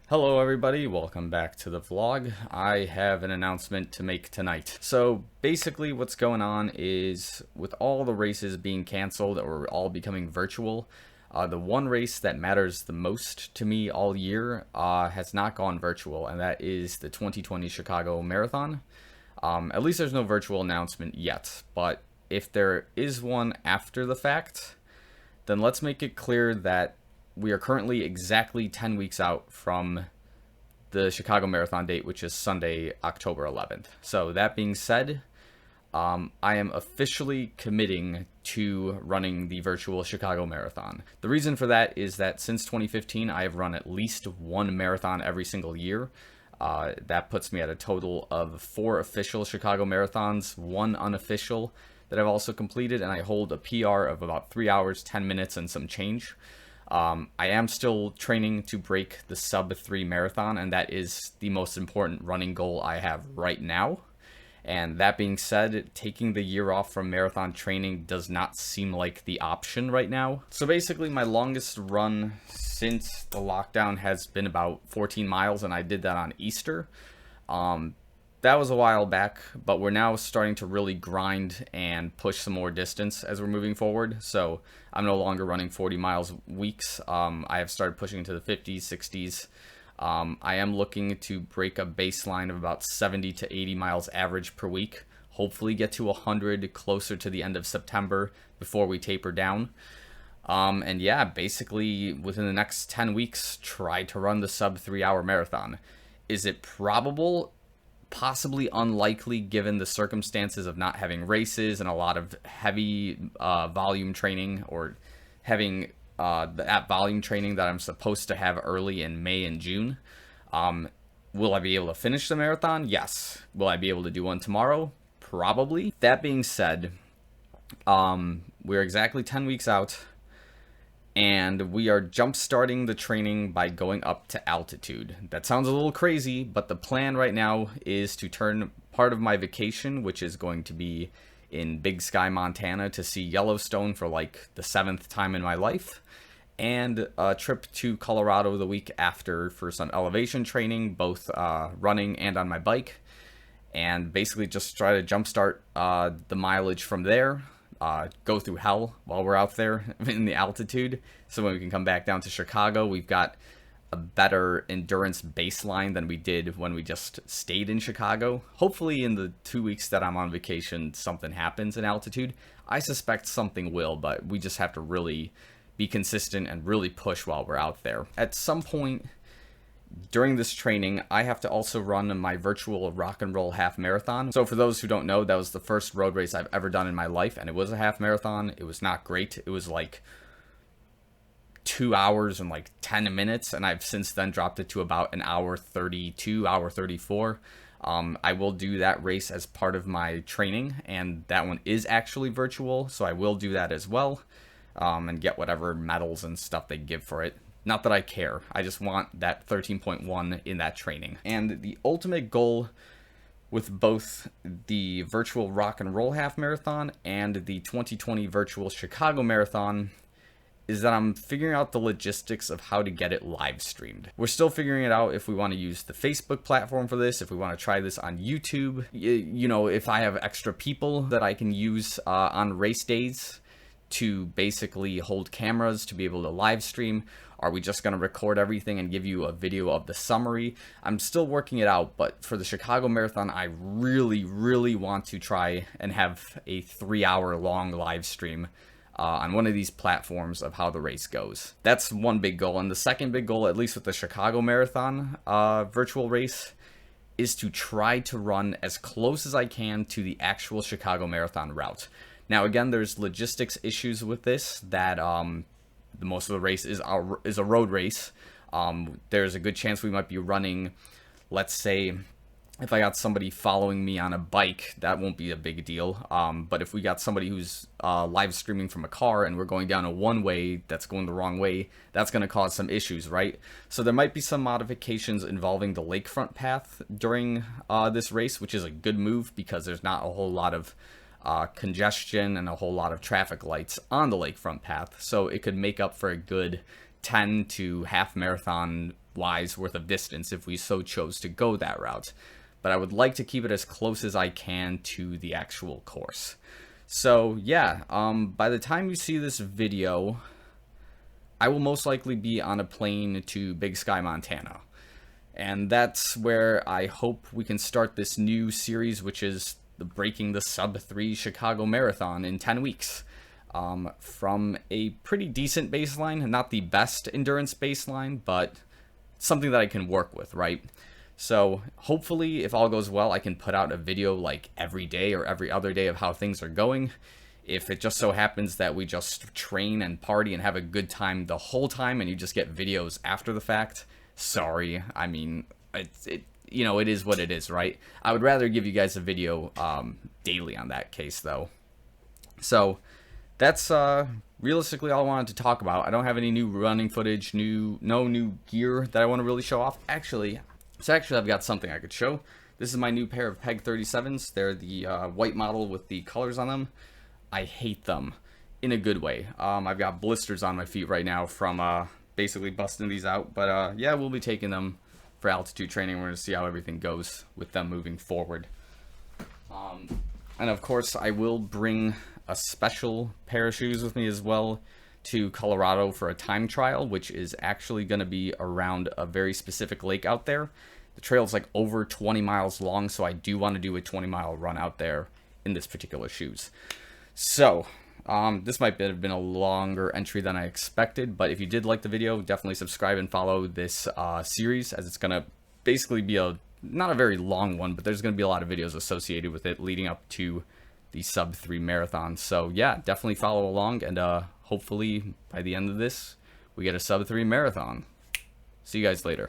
Hello everybody, welcome back to the vlog. I have an announcement to make tonight. So basically what's going on is with all the races being canceled or all becoming virtual, the one race that matters the most to me all year has not gone virtual, and that is the 2020 Chicago Marathon. At least there's no virtual announcement yet, but if there is one after the fact, then let's make it clear that we are currently exactly 10 weeks out from the Chicago Marathon date, which is Sunday, October 11th. So that being said, I am officially committing to running the virtual Chicago Marathon. The reason for that is that since 2015, I have run at least one marathon every single year. That puts me at a total of 4 official Chicago marathons, 1 unofficial that I've also completed, and I hold a PR of about 3 hours, 10 minutes, and some change. I am still training to break the sub-3 marathon, and that is the most important running goal I have right now. And that being said, taking the year off from marathon training does not seem like the option right now. So basically, my longest run since the lockdown has been about 14 miles, and I did that on Easter. That was a while back, but we're now starting to really grind and push some more distance as we're moving forward. So I'm no longer running 40 miles weeks. I have started pushing into the 50s, 60s. I am looking to break a baseline of about 70 to 80 miles average per week. Hopefully get to 100 closer to the end of September before we taper down. And yeah, basically within the next 10 weeks, try to run the sub 3-hour marathon. Is it probable? Possibly unlikely given the circumstances of not having races and a lot of heavy volume training, or having that volume training that I'm supposed to have early in May and June. Will I be able to finish the marathon? Yes. Will I be able to do one tomorrow? Probably. That being said, we're exactly 10 weeks out, and we are jump-starting the training by going up to altitude. That sounds a little crazy, but the plan right now is to turn part of my vacation, which is going to be in Big Sky, Montana, to see Yellowstone for like the 7th time in my life, and a trip to Colorado the week after for some elevation training, both running and on my bike, and basically just try to jumpstart the mileage from there. Go through hell while we're out there in the altitude, so when we can come back down to Chicago, we've got a better endurance baseline than we did when we just stayed in Chicago. Hopefully in the 2 weeks that I'm on vacation, something happens in altitude. I suspect something will, but we just have to really be consistent and really push while we're out there. At some point during this training, I have to also run my virtual rock and roll half marathon. So for those who don't know, that was the first road race I've ever done in my life, and it was a half marathon. It was not great. It was like 2 hours and like 10 minutes, and I've since then dropped it to about an hour 32, hour 34. I will do that race as part of my training, and that one is actually virtual, so I will do that as well, and get whatever medals and stuff they give for it. Not that I care, I just want that 13.1 in that training. And the ultimate goal with both the virtual rock and roll half marathon and the 2020 virtual Chicago Marathon is that I'm figuring out the logistics of how to get it live streamed. We're still figuring it out if we want to use the Facebook platform for this, if we want to try this on YouTube, you know, if I have extra people that I can use on race days to basically hold cameras to be able to live stream. Are we just going to record everything and give you a video of the summary? I'm still working it out, but for the Chicago Marathon, I really want to try and have a 3-hour long live stream on one of these platforms of how the race goes. That's one big goal. And the second big goal, at least with the Chicago Marathon virtual race, is to try to run as close as I can to the actual Chicago Marathon route. Now, again, there's logistics issues with this, that most of the race is a road race. There's a good chance we might be running, let's say, if I got somebody following me on a bike, that won't be a big deal. But if we got somebody who's live streaming from a car and we're going down a one-way that's going the wrong way, that's going to cause some issues, right? So there might be some modifications involving the lakefront path during this race, which is a good move because there's not a whole lot of congestion and a whole lot of traffic lights on the lakefront path, so it could make up for a good 10 to half marathon Y's worth of distance if we so chose to go that route. But I would like to keep it as close as I can to the actual course. So yeah, by the time you see this video, I will most likely be on a plane to Big Sky, Montana. And that's where I hope we can start this new series, which is breaking the sub-3 Chicago Marathon in 10 weeks. From a pretty decent baseline, not the best endurance baseline, but something that I can work with, right? So hopefully, if all goes well, I can put out a video like every day or every other day of how things are going. If it just so happens that we just train and party and have a good time the whole time and you just get videos after the fact, sorry. I mean, it is what it is, right? I would rather give you guys a video daily on that case, though. So that's realistically all I wanted to talk about. I don't have any new running footage, no new gear that I want to really show off. Actually, I've got something I could show. This is my new pair of Peg 37s. They're the white model with the colors on them. I hate them in a good way. I've got blisters on my feet right now from basically busting these out. But yeah, we'll be taking them for altitude training. We're going to see how everything goes with them moving forward. And of course, I will bring a special pair of shoes with me as well to Colorado for a time trial, which is actually going to be around a very specific lake out there. The trail is like over 20 miles long, so I do want to do a 20-mile run out there in this particular shoes. So, this might have been a longer entry than I expected, but if you did like the video, definitely subscribe and follow this series, as it's going to basically be not a very long one, but there's going to be a lot of videos associated with it leading up to the sub-3 marathon. So yeah, definitely follow along, and hopefully by the end of this, we get a sub-3 marathon. See you guys later.